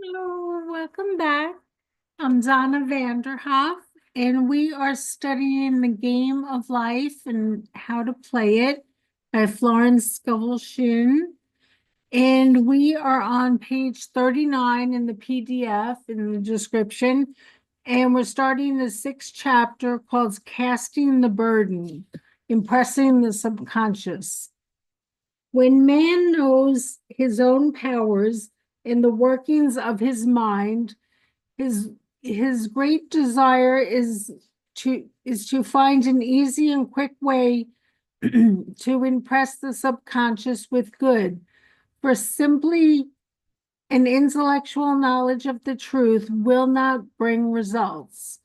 Hello, welcome back. I'm Donna Vanderhoff, and we are studying the game of life and how to play it by Florence Scovel Shinn. And we are on page 39 in the PDF in the description. And we're starting the sixth chapter called Casting the Burden, Impressing the Subconscious. When man knows his own powers and the workings of his mind, his his great desire is to find an easy and quick way to impress the subconscious with good, for simply an intellectual knowledge of the truth will not bring results.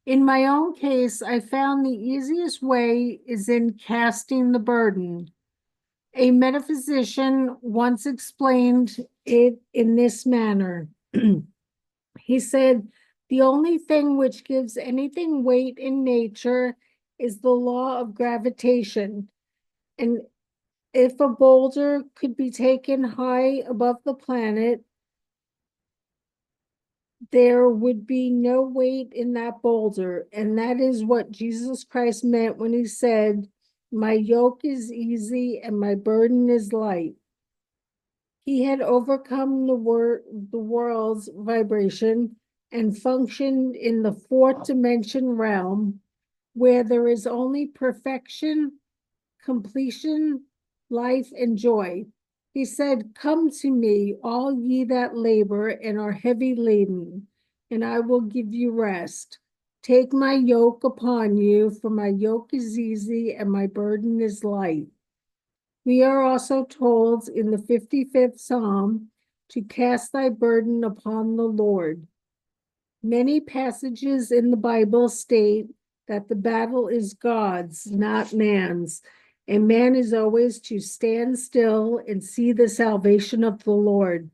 In my own case, I found the easiest way is in casting the burden. A metaphysician once explained it in this manner. He said, the only thing which gives anything weight in nature is the law of gravitation. And if a boulder could be taken high above the planet, there would be no weight in that boulder. And that is what Jesus Christ meant when he said, my yoke is easy and my burden is light. He had overcome the world's vibration and functioned in the fourth dimension realm where there is only perfection, completion, life, and joy. He said, come to me, all ye that labor and are heavy laden, and I will give you rest. Take my yoke upon you, for my yoke is easy and my burden is light. We are also told in the 55th Psalm to cast thy burden upon the Lord. Many passages in the Bible state that the battle is God's, not man's, and man is always to stand still and see the salvation of the Lord.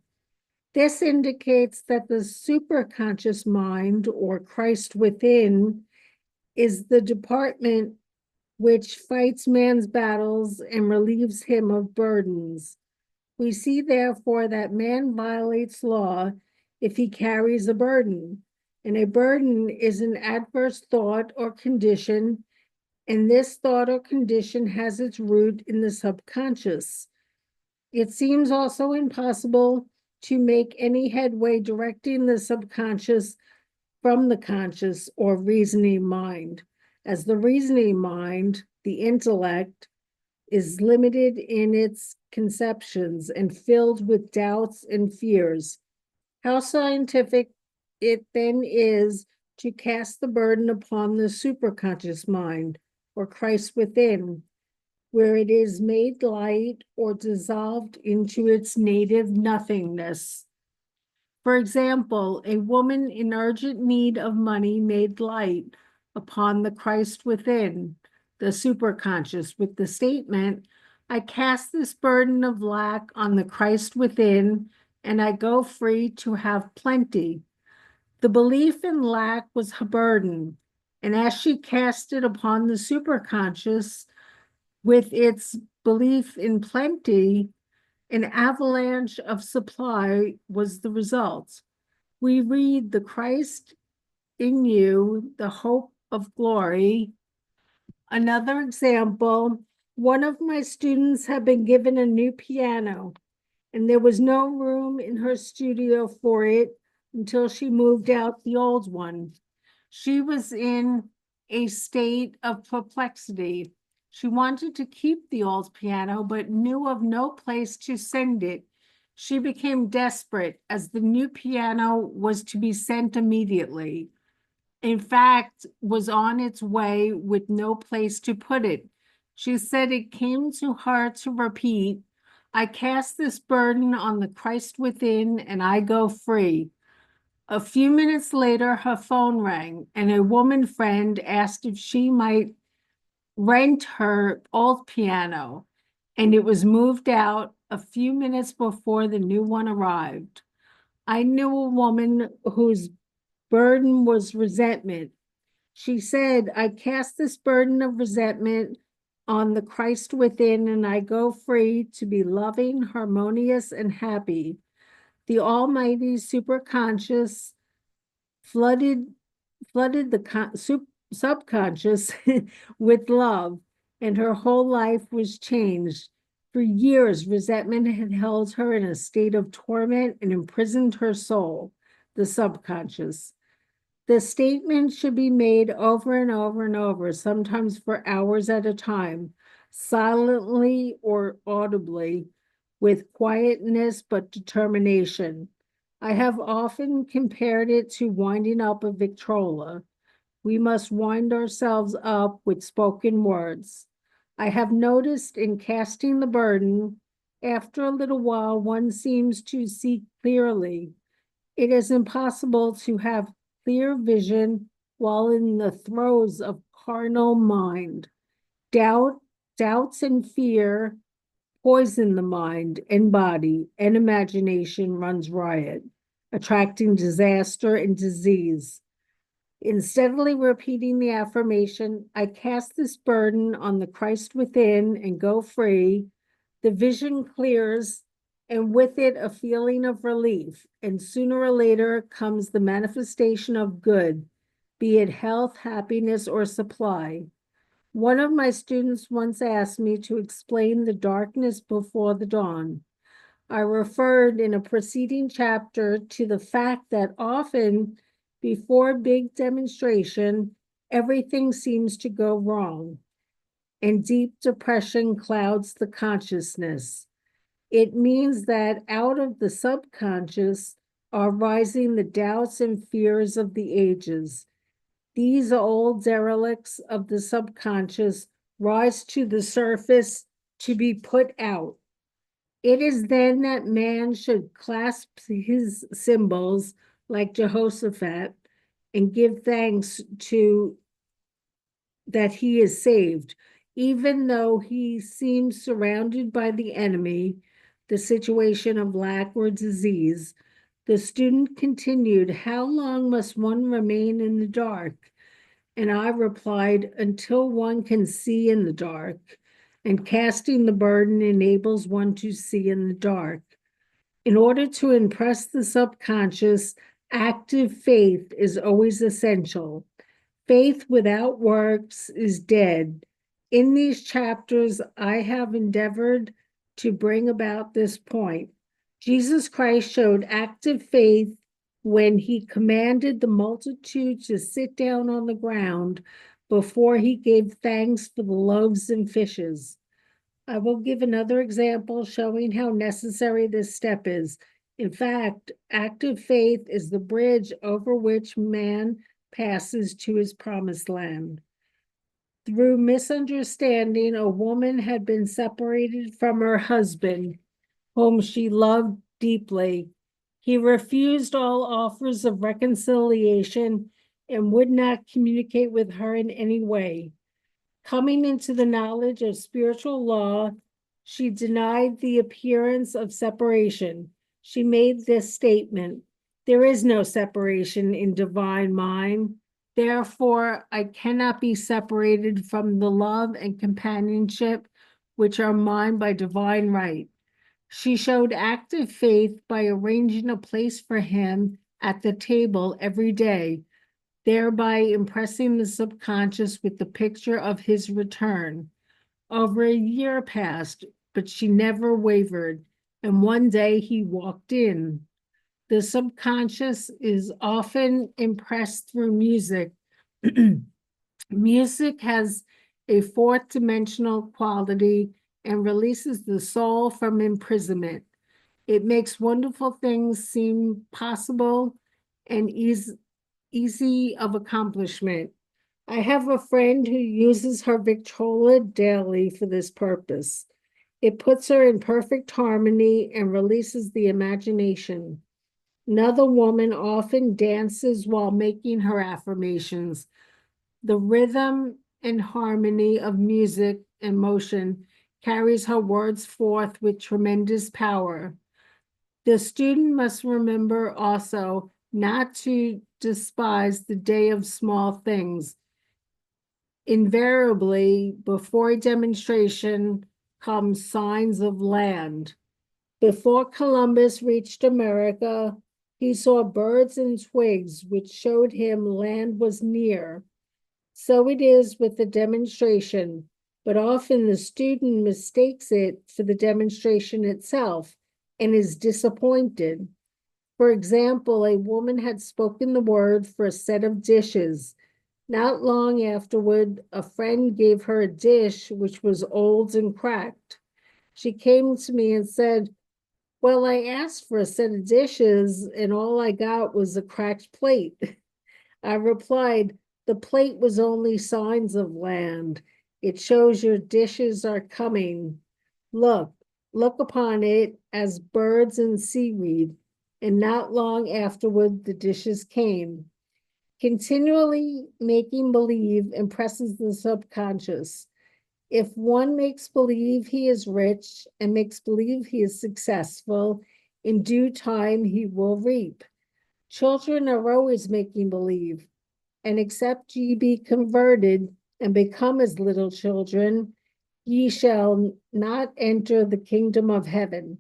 This indicates that the superconscious mind, or Christ within, is the department which fights man's battles and relieves him of burdens. We see, therefore, that man violates law if he carries a burden, and a burden is an adverse thought or condition, and this thought or condition has its root in the subconscious. It seems also impossible to make any headway directing the subconscious from the conscious or reasoning mind, as the reasoning mind, the intellect, is limited in its conceptions and filled with doubts and fears. How scientific it then is to cast the burden upon the superconscious mind, or Christ within, where it is made light or dissolved into its native nothingness. For example, a woman in urgent need of money made light upon the Christ within, the superconscious, with the statement, I cast this burden of lack on the Christ within, and I go free to have plenty. The belief in lack was her burden, and as she cast it upon the superconscious with its belief in plenty, an avalanche of supply was the result. We read the Christ in you, the hope of glory. Another example, one of my students had been given a new piano, and there was no room in her studio for it until she moved out the old one. She was in a state of perplexity. She wanted to keep the old piano, but knew of no place to send it. She became desperate as the new piano was to be sent immediately. In fact, was on its way with no place to put it. She said it came to her to repeat, I cast this burden on the Christ within and I go free. A few minutes later, her phone rang, and a woman friend asked if she might rent her old piano, and it was moved out a few minutes before the new one arrived. I knew a woman whose burden was resentment. She said, I cast this burden of resentment on the Christ within, and I go free to be loving, harmonious, and happy. The almighty superconscious flooded flooded the subconscious with love, and her whole life was changed. For years, resentment had held her in a state of torment and imprisoned her soul, the subconscious. The statement should be made over and over and over, sometimes for hours at a time, silently or audibly, with quietness but determination. I have often compared it to winding up a Victrola. We must wind ourselves up with spoken words. I have noticed in casting the burden, after a little while, one seems to see clearly. It is impossible to have clear vision while in the throes of carnal mind. Doubt, doubts and fear poison the mind and body, and imagination runs riot, attracting disaster and disease. In steadily repeating the affirmation, I cast this burden on the Christ within and go free, the vision clears, and with it a feeling of relief. And sooner or later comes the manifestation of good, be it health, happiness, or supply. One of my students once asked me to explain the darkness before the dawn. I referred in a preceding chapter to the fact that often before big demonstration, everything seems to go wrong, and deep depression clouds the consciousness. It means that out of the subconscious are rising the doubts and fears of the ages. These old derelicts of the subconscious rise to the surface to be put out. It is then that man should clasp his symbols like Jehoshaphat and give thanks to that he is saved, even though he seems surrounded by the enemy, the situation of lack or disease. The student continued, "How long must one remain in the dark?" And I replied, "Until one can see in the dark." And casting the burden enables one to see in the dark. In order to impress the subconscious, active faith is always essential. Faith without works is dead. In these chapters, I have endeavored to bring about this point. Jesus Christ showed active faith when he commanded the multitude to sit down on the ground before he gave thanks for the loaves and fishes. I will give another example showing how necessary this step is. In fact, active faith is the bridge over which man passes to his promised land. Through misunderstanding, a woman had been separated from her husband, whom she loved deeply. He refused all offers of reconciliation and would not communicate with her in any way. Coming into the knowledge of spiritual law, she denied the appearance of separation. She made this statement: "There is no separation in divine mind. Therefore, I cannot be separated from the love and companionship which are mine by divine right." She showed active faith by arranging a place for him at the table every day, thereby impressing the subconscious with the picture of his return. Over a year passed, but she never wavered, and one day he walked in. The subconscious is often impressed through music. Music has a fourth dimensional quality and releases the soul from imprisonment. It makes wonderful things seem possible and easy of accomplishment. I have a friend who uses her Victrola daily for this purpose. It puts her in perfect harmony and releases the imagination. Another woman often dances while making her affirmations. The rhythm and harmony of music and motion carries her words forth with tremendous power. The student must remember also not to despise the day of small things. Invariably, before a demonstration comes signs of land. Before Columbus reached America, he saw birds and twigs, which showed him land was near. So it is with the demonstration, but often the student mistakes it for the demonstration itself and is disappointed. For example, a woman had spoken the word for a set of dishes. Not long afterward, a friend gave her a dish which was old and cracked. She came to me and said, well, I asked for a set of dishes and all I got was a cracked plate. I replied, the plate was only signs of land. It shows your dishes are coming. Look, look upon it as birds and seaweed. And not long afterward, the dishes came. Continually making believe impresses the subconscious. If one makes believe he is rich and makes believe he is successful, in due time he will reap. Children are always making believe, and except ye be converted and become as little children, ye shall not enter the kingdom of heaven.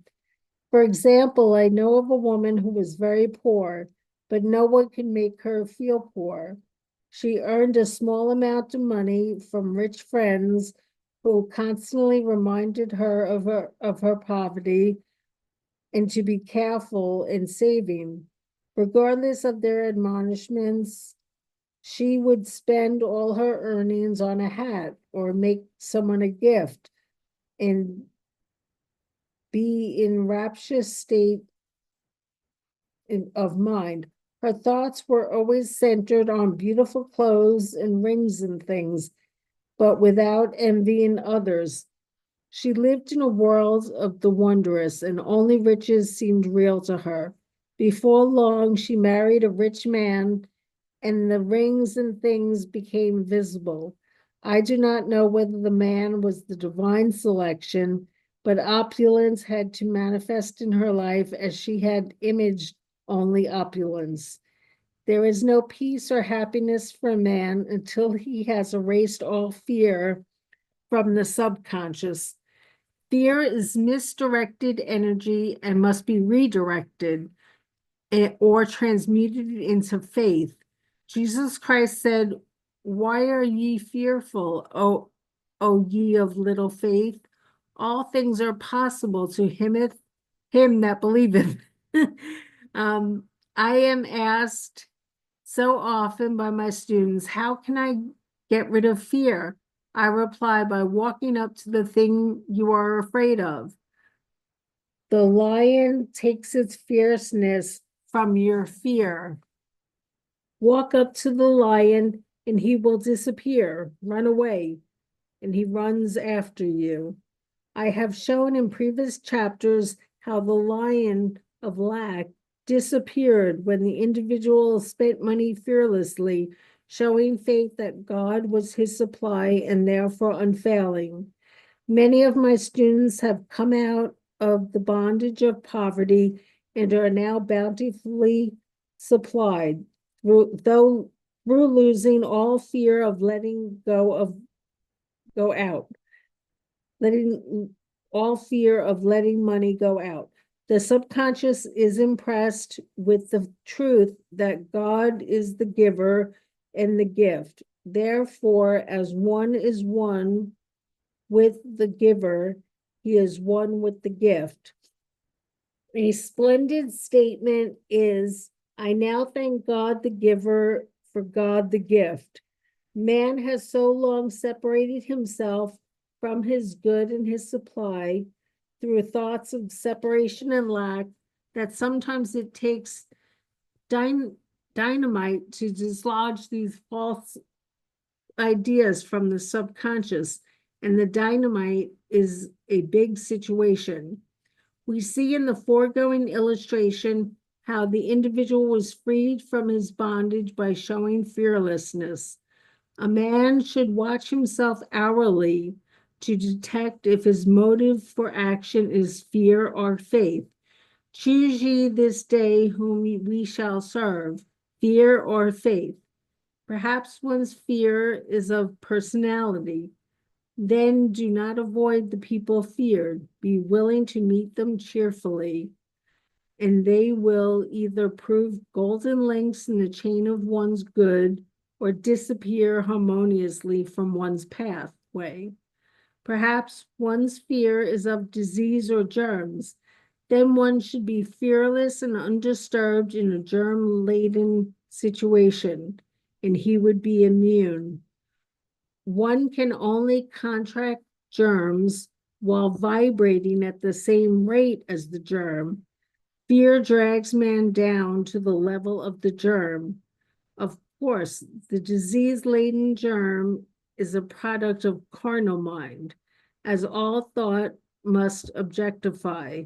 For example, I know of a woman who was very poor, but no one could make her feel poor. She earned a small amount of money from rich friends who constantly reminded her of her poverty and to be careful in saving. Regardless of their admonishments, she would spend all her earnings on a hat or make someone a gift and be in rapturous state of mind. Her thoughts were always centered on beautiful clothes and rings and things, but without envying others. She lived in a world of the wondrous, and only riches seemed real to her. Before long, she married a rich man, and the rings and things became visible. I do not know whether the man was the divine selection, but opulence had to manifest in her life as she had imaged only opulence. There is no peace or happiness for a man until he has erased all fear from the subconscious. Fear is misdirected energy and must be redirected or transmuted into faith. Jesus Christ said, why are ye fearful, O ye of little faith? All things are possible to him that believeth. um, I am asked so often by my students, how can I get rid of fear? I reply by walking up to the thing you are afraid of. The lion takes its fierceness from your fear. Walk up to the lion and he will disappear, run away, and he runs after you. I have shown in previous chapters how the lion of lack disappeared when the individual spent money fearlessly, showing faith that God was his supply and therefore unfailing. Many of my students have come out of the bondage of poverty and are now bountifully supplied through losing all fear of letting go out, letting all fear of letting money go out. The subconscious is impressed with the truth that God is the giver and the gift. Therefore, as one is one with the giver, he is one with the gift. A splendid statement is, I now thank God the giver for God the gift. Man has so long separated himself from his good and his supply through thoughts of separation and lack that sometimes it takes dynamite to dislodge these false ideas from the subconscious, and the dynamite is a big situation. We see in the foregoing illustration how the individual was freed from his bondage by showing fearlessness. A man should watch himself hourly to detect if his motive for action is fear or faith. Choose ye this day whom we shall serve, fear or faith. Perhaps one's fear is of personality. Then do not avoid the people feared. Be willing to meet them cheerfully, and they will either prove golden links in the chain of one's good or disappear harmoniously from one's pathway. Perhaps one's fear is of disease or germs. Then one should be fearless and undisturbed in a germ-laden situation, and he would be immune. One can only contract germs while vibrating at the same rate as the germ. Fear drags man down to the level of the germ. Of course, the disease-laden germ is a product of carnal mind, as all thought must objectify.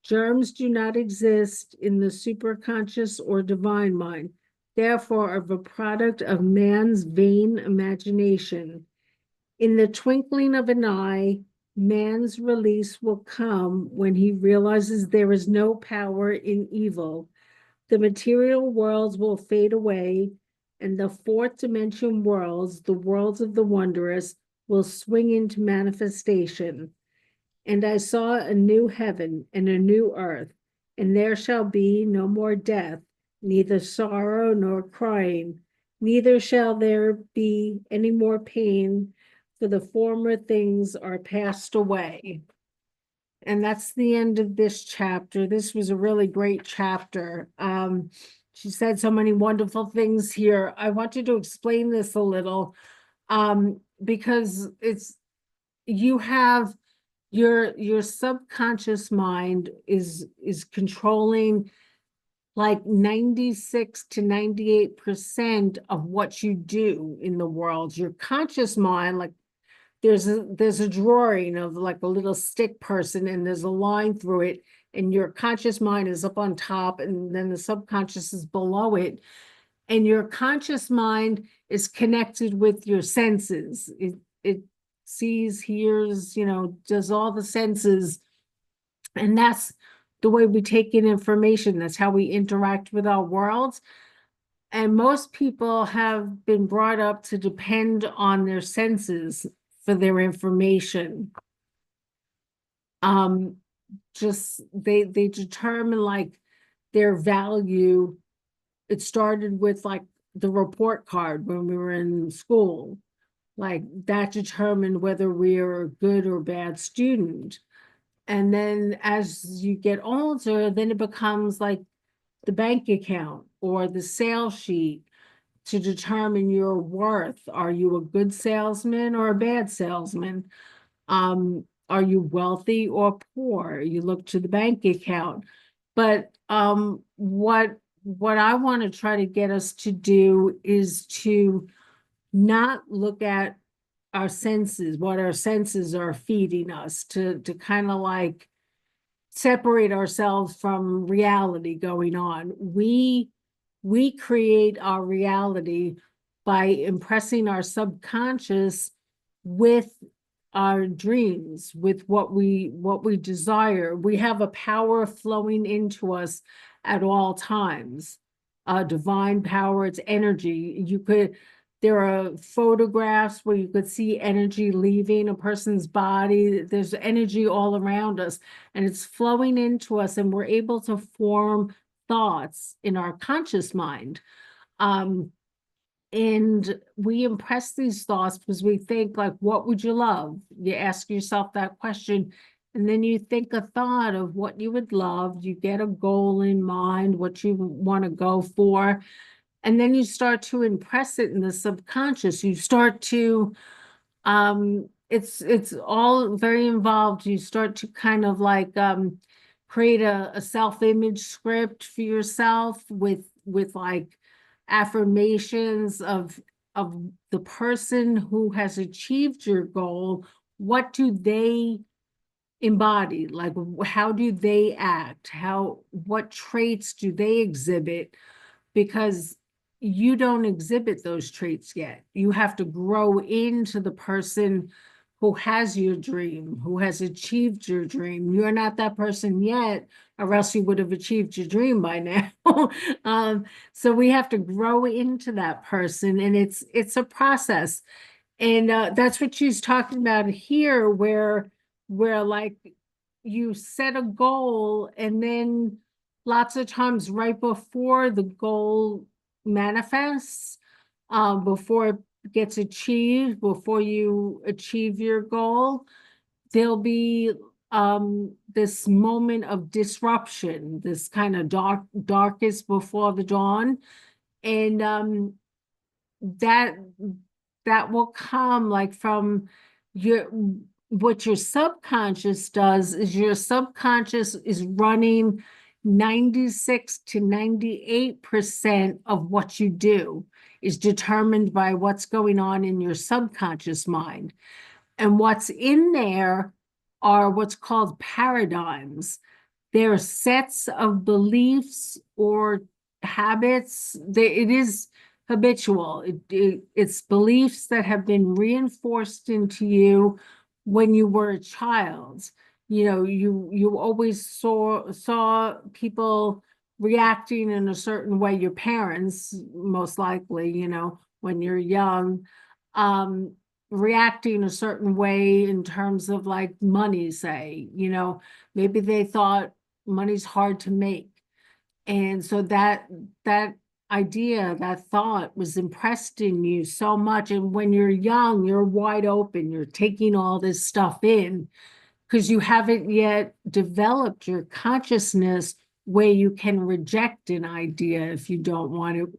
Germs do not exist in the superconscious or divine mind, therefore are a product of man's vain imagination. In the twinkling of an eye, man's release will come when he realizes there is no power in evil. The material worlds will fade away, and the fourth dimension worlds, the worlds of the wondrous, will swing into manifestation. And I saw a new heaven and a new earth, and there shall be no more death, neither sorrow nor crying, neither shall there be any more pain, for the former things are passed away. And that's the end of this chapter. This was a really great chapter. She said so many wonderful things here. I wanted to explain this a little, because you have your subconscious mind is controlling like 96 to 98% of what you do in the world. Your conscious mind, like there's a drawing of like a little stick person, and there's a line through it, and your conscious mind is up on top, and then the subconscious is below it. And your conscious mind is connected with your senses. It sees, hears, does all the senses. And that's the way we take in information. That's how we interact with our world. And most people have been brought up to depend on their senses for their information. Just they determine like their value. It started with like the report card when we were in school. Like that determined whether we're a good or bad student. And then as you get older, then it becomes like the bank account or the sales sheet to determine your worth. Are you a good salesman or a bad salesman? Are you wealthy or poor? You look to the bank account. But what I want to try to get us to do is to not look at our senses, what our senses are feeding us, to kind of like separate ourselves from reality going on. We create our reality by impressing our subconscious with our dreams, with what we desire. We have a power flowing into us at all times. Divine power, it's energy. There are photographs where you could see energy leaving a person's body. There's energy all around us, and it's flowing into us, and we're able to form thoughts in our conscious mind. And we impress these thoughts because we think like, what would you love? You ask yourself that question, and then you think a thought of what you would love. You get a goal in mind, what you want to go for. And then you start to impress it in the subconscious. You start to, it's all very involved. You start to kind of like create a self-image script for yourself with like affirmations of the person who has achieved your goal. What do they embody? Like, how do they act? What traits do they exhibit? Because you don't exhibit those traits yet. You have to grow into the person who has your dream, who has achieved your dream. You're not that person yet, or else you would have achieved your dream by now. So we have to grow into that person, and it's a process. And that's what she's talking about here, where like you set a goal and then lots of times right before the goal manifests, before it gets achieved, before you achieve your goal, there'll be this moment of disruption, this kind of darkest before the dawn. And that that will come like from your what your subconscious does is your subconscious is running 96 to 98% of what you do is determined by what's going on in your subconscious mind. And what's in there are what's called paradigms. They're sets of beliefs or habits. It is habitual. It's beliefs that have been reinforced into you when you were a child. You know, you always saw people reacting in a certain way, your parents, most likely, you know, when you're young. Um, Reacting a certain way in terms of like money, say, you know, maybe they thought money's hard to make. And so that idea, that thought was impressed in you so much. And when you're young, you're wide open, you're taking all this stuff in because you haven't yet developed your consciousness where you can reject an idea if you don't want to.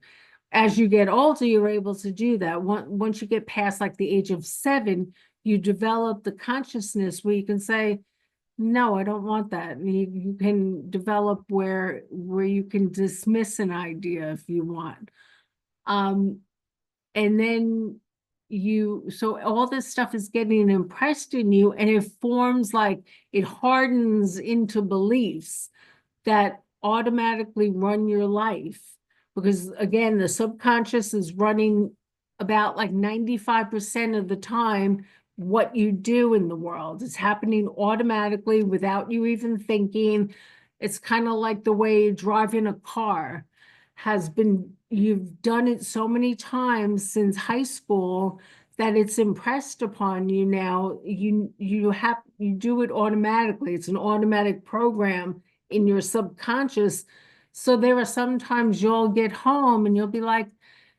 As you get older, you're able to do that. Once you get past like the age of 7, you develop the consciousness where you can say, no, I don't want that. And you can develop where you can dismiss an idea if you want. Um, and then so all this stuff is getting impressed in you, and it forms like it hardens into beliefs that automatically run your life. Because again, the subconscious is running about like 95% of the time what you do in the world. It's happening automatically without you even thinking. It's kind of like the way driving a car has been, you've done it so many times since high school that it's impressed upon you now. You do it automatically. It's an automatic program in your subconscious. So there are sometimes you'll get home and you'll be like,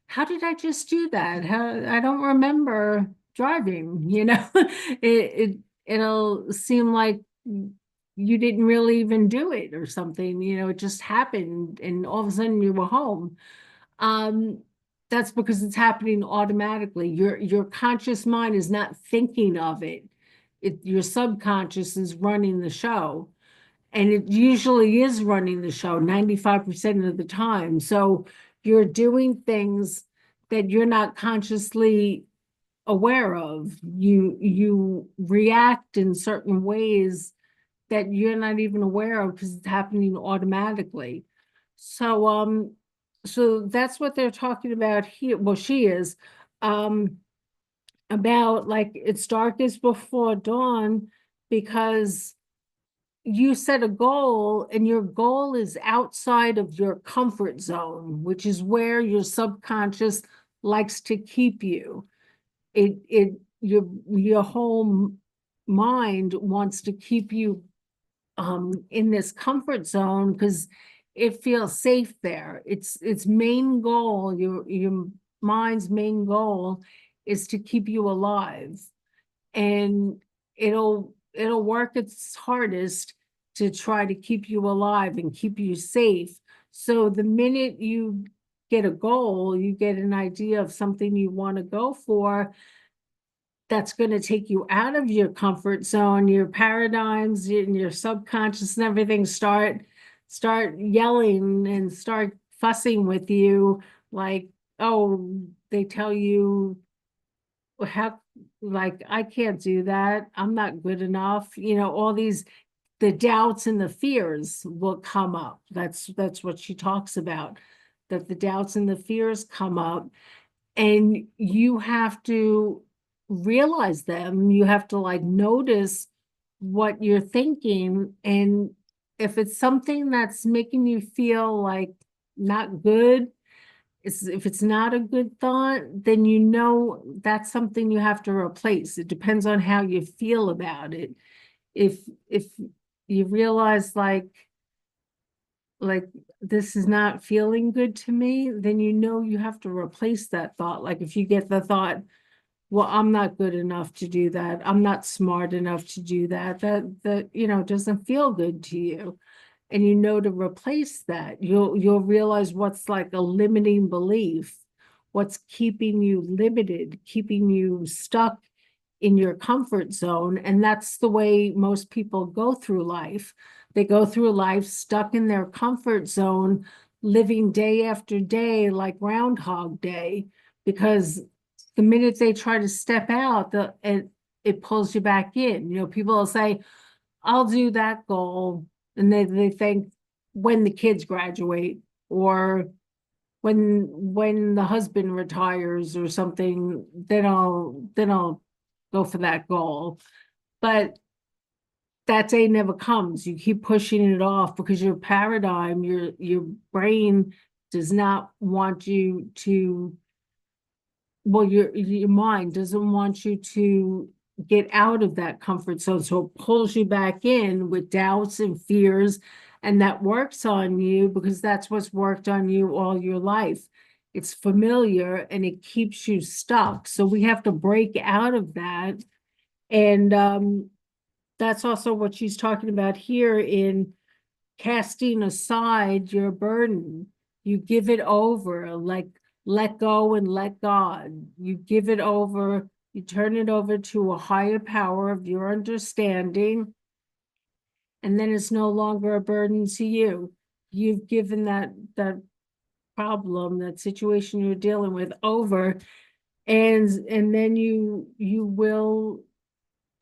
how did I just do that? I don't remember driving, you know? It'll seem like you didn't really even do it or something, you know, it just happened and all of a sudden you were home. Um, that's because it's happening automatically. Your conscious mind is not thinking of it. Your subconscious is running the show. And it usually is running the show 95% of the time. So you're doing things that you're not consciously aware of. You react in certain ways that you're not even aware of because it's happening automatically. So so that's what they're talking about here. Well, she is um about like it's darkest before dawn because you set a goal and your goal is outside of your comfort zone, which is where your subconscious likes to keep you. Your whole mind wants to keep you in this comfort zone because it feels safe there. Its main goal, your mind's main goal is to keep you alive. And it'll work its hardest to try to keep you alive and keep you safe. So the minute you get a goal, you get an idea of something you want to go for, that's going to take you out of your comfort zone, your paradigms and your subconscious and everything start yelling and start fussing with you like, oh, they tell you how, like, I can't do that. I'm not good enough. You know, all these, the doubts and the fears will come up. That's what she talks about, that the doubts and the fears come up and you have to realize them. You have to like notice what you're thinking. And if it's something that's making you feel like not good, if it's not a good thought, then you know that's something you have to replace. It depends on how you feel about it. If you realize like this is not feeling good to me, then you know you have to replace that thought. Like if you get the thought, well, I'm not good enough to do that. I'm not smart enough to do that. That doesn't feel good to you. And you know to replace that. You'll realize what's like a limiting belief, what's keeping you limited, keeping you stuck in your comfort zone. And that's the way most people go through life. They go through life stuck in their comfort zone, living day after day like Groundhog Day, because the minute they try to step out, it pulls you back in. People will say, I'll do that goal. And they think when the kids graduate or when the husband retires or something, then I'll go for that goal. But that day never comes. You keep pushing it off because your paradigm, your brain does not want you to, well, your mind doesn't want you to get out of that comfort zone. So it pulls you back in with doubts and fears. And that works on you because that's what's worked on you all your life. It's familiar and it keeps you stuck. So we have to break out of that. And that's also what she's talking about here in casting aside your burden. You give it over, like let go and let God. You give it over, you turn it over to a higher power of your understanding, and then it's no longer a burden to you. You've given that problem, that situation you're dealing with over, and then you will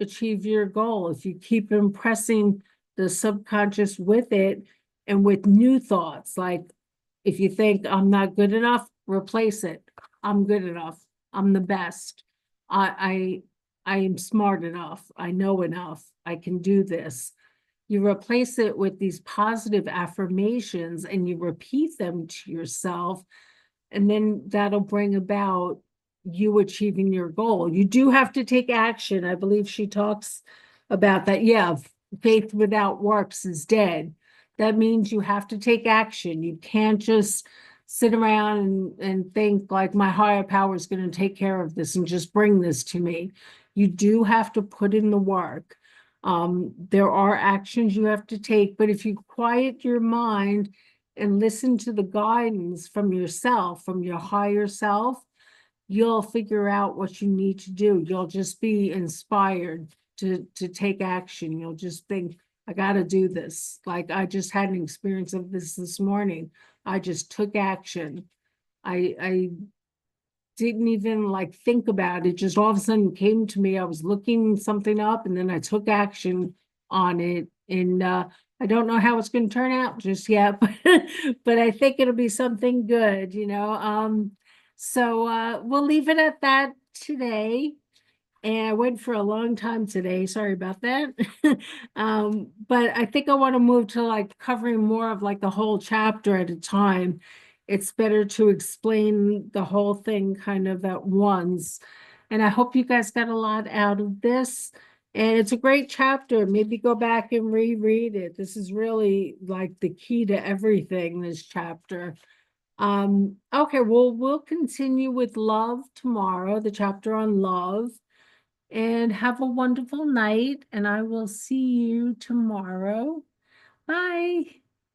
achieve your goal if you keep impressing the subconscious with it and with new thoughts. Like if you think I'm not good enough, replace it. I'm good enough. I'm the best. I am smart enough. I know enough. I can do this. You replace it with these positive affirmations and you repeat them to yourself, and then that'll bring about you achieving your goal. You do have to take action. I believe she talks about that. Yeah, faith without works is dead. That means you have to take action. You can't just sit around and think like my higher power is going to take care of this and just bring this to me. You do have to put in the work. There are actions you have to take, but if you quiet your mind and listen to the guidance from yourself, from your higher self, you'll figure out what you need to do. You'll just be inspired to take action. You'll just think, I got to do this. Like I just had an experience of this morning. I just took action. I didn't even like think about it. Just all of a sudden came to me. I was looking something up and then I took action on it. And I don't know how it's going to turn out just yet, but I think it'll be something good. So we'll leave it at that today. And I went for a long time today. Sorry about that. But I think I want to move to like covering more of like the whole chapter at a time. It's better to explain the whole thing kind of at once. And I hope you guys got a lot out of this. And it's a great chapter. Maybe go back and reread it. This is really like the key to everything, this chapter. Okay, well, we'll continue with love tomorrow, the chapter on love. And have a wonderful night, and I will see you tomorrow. Bye.